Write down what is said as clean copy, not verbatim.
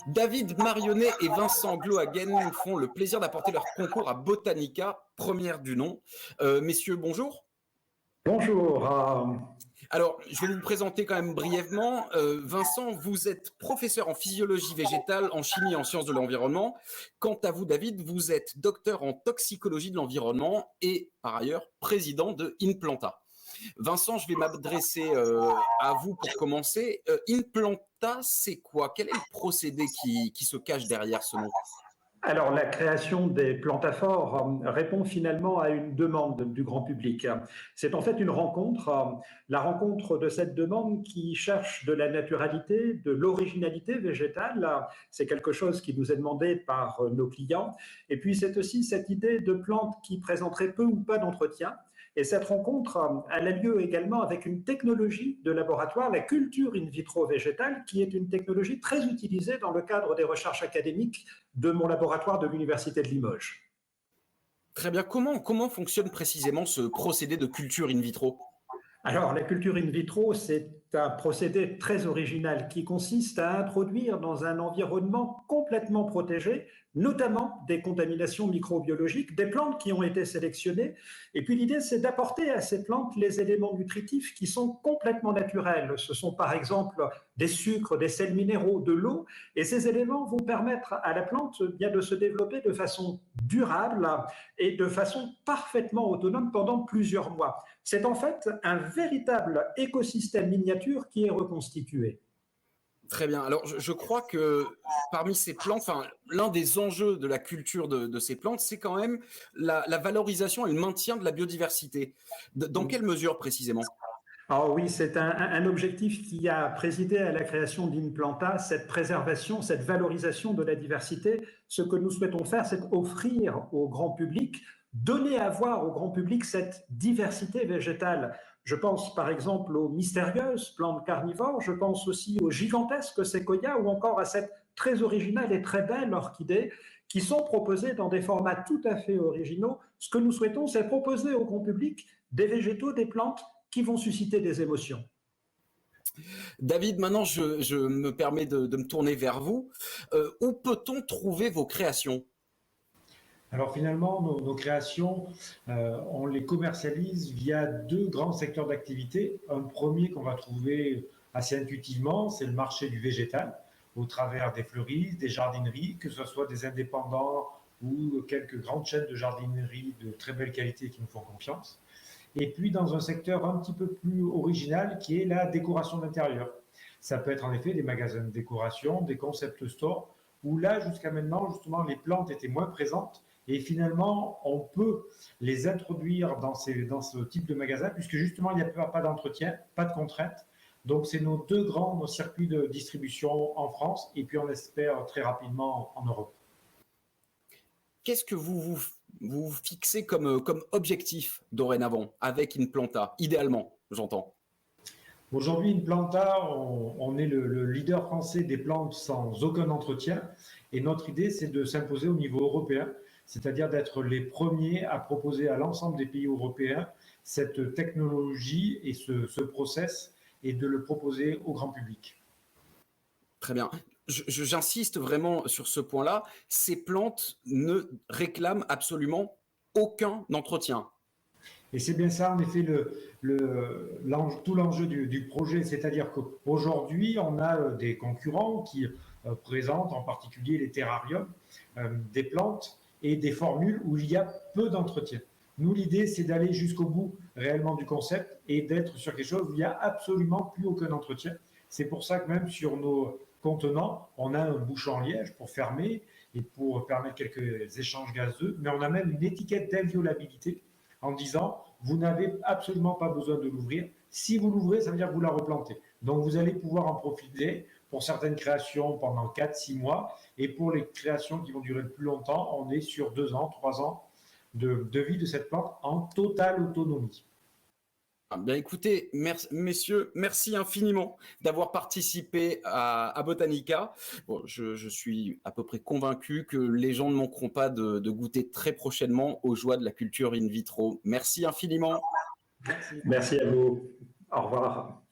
David Marionnet et Vincent Glohagen nous font le plaisir d'apporter leur concours à Botanica, première du nom. Messieurs, bonjour. Bonjour. Alors, je vais vous présenter quand même brièvement. Vincent, vous êtes professeur en physiologie végétale, en chimie et en sciences de l'environnement. Quant à vous, David, vous êtes docteur en toxicologie de l'environnement et, par ailleurs, président de Inplanta. Vincent, je vais m'adresser à vous pour commencer. Inplanta, c'est quoi? Quel est le procédé qui se cache derrière ce nom? Alors, la création des plantaphores répond finalement à une demande du grand public. C'est en fait une rencontre, la rencontre de cette demande qui cherche de la naturalité, de l'originalité végétale. C'est quelque chose qui nous est demandé par nos clients. Et puis, c'est aussi cette idée de plantes qui présenteraient peu ou pas d'entretien. Et cette rencontre, elle a lieu également avec une technologie de laboratoire, la culture in vitro végétale, qui est une technologie très utilisée dans le cadre des recherches académiques de mon laboratoire de l'Université de Limoges. Très bien. Comment fonctionne précisément ce procédé de culture in vitro? Alors, la culture in vitro, c'est un procédé très original qui consiste à introduire dans un environnement complètement protégé, notamment des contaminations microbiologiques, des plantes qui ont été sélectionnées. Et puis l'idée, c'est d'apporter à ces plantes les éléments nutritifs qui sont complètement naturels. Ce sont par exemple des sucres, des sels minéraux, de l'eau. Et ces éléments vont permettre à la plante bien de se développer de façon durable et de façon parfaitement autonome pendant plusieurs mois. C'est en fait un véritable écosystème miniature qui est reconstitué. Très bien. Alors, je crois que parmi ces plantes, enfin, l'un des enjeux de la culture de ces plantes, c'est quand même la valorisation et le maintien de la biodiversité. Dans quelle mesure précisément? Alors oui, c'est un objectif qui a présidé à la création d'Inplanta, cette préservation, cette valorisation de la diversité. Ce que nous souhaitons faire, c'est offrir au grand public, donner à voir au grand public cette diversité végétale. Je pense par exemple aux mystérieuses plantes carnivores, je pense aussi aux gigantesques séquoias ou encore à cette très originale et très belle orchidée qui sont proposées dans des formats tout à fait originaux. Ce que nous souhaitons, c'est proposer au grand public des végétaux, des plantes qui vont susciter des émotions. David, maintenant, je me permets de me tourner vers vous. Où peut-on trouver vos créations? Alors finalement, nos créations, on les commercialise via deux grands secteurs d'activité. Un premier qu'on va trouver assez intuitivement, c'est le marché du végétal, au travers des fleuristes, des jardineries, que ce soit des indépendants ou quelques grandes chaînes de jardinerie de très belle qualité qui nous font confiance. Et puis dans un secteur un petit peu plus original qui est la décoration d'intérieur. Ça peut être en effet des magasins de décoration, des concept stores, où là jusqu'à maintenant justement les plantes étaient moins présentes et finalement on peut les introduire dans ce type de magasin puisque justement il n'y a pas d'entretien, pas de contraintes. Donc c'est nos deux grands circuits de distribution en France et puis on espère très rapidement en Europe. Qu'est-ce que vous fixez comme objectif dorénavant avec Inplanta, idéalement, j'entends? Aujourd'hui, Inplanta, on est le leader français des plantes sans aucun entretien. Et notre idée, c'est de s'imposer au niveau européen, c'est-à-dire d'être les premiers à proposer à l'ensemble des pays européens cette technologie et ce process et de le proposer au grand public. Très bien. J'insiste vraiment sur ce point-là. Ces plantes ne réclament absolument aucun entretien. Et c'est bien ça, en effet, tout l'enjeu du projet. C'est-à-dire qu'aujourd'hui, on a des concurrents qui présentent en particulier les terrariums, des plantes et des formules où il y a peu d'entretien. Nous, l'idée, c'est d'aller jusqu'au bout réellement du concept et d'être sur quelque chose où il n'y a absolument plus aucun entretien. C'est pour ça que même sur nos contenants, on a un bouchon en liège pour fermer et pour permettre quelques échanges gazeux, mais on a même une étiquette d'inviolabilité en disant vous n'avez absolument pas besoin de l'ouvrir. Si vous l'ouvrez, ça veut dire que vous la replantez. Donc vous allez pouvoir en profiter pour certaines créations pendant 4-6 mois et pour les créations qui vont durer plus longtemps, on est sur 2 ans, 3 ans de vie de cette plante en totale autonomie. Bien écoutez, messieurs, merci infiniment d'avoir participé à Botanica. Bon, je suis à peu près convaincu que les gens ne manqueront pas de goûter très prochainement aux joies de la culture in vitro. Merci infiniment. Merci à vous. Au revoir.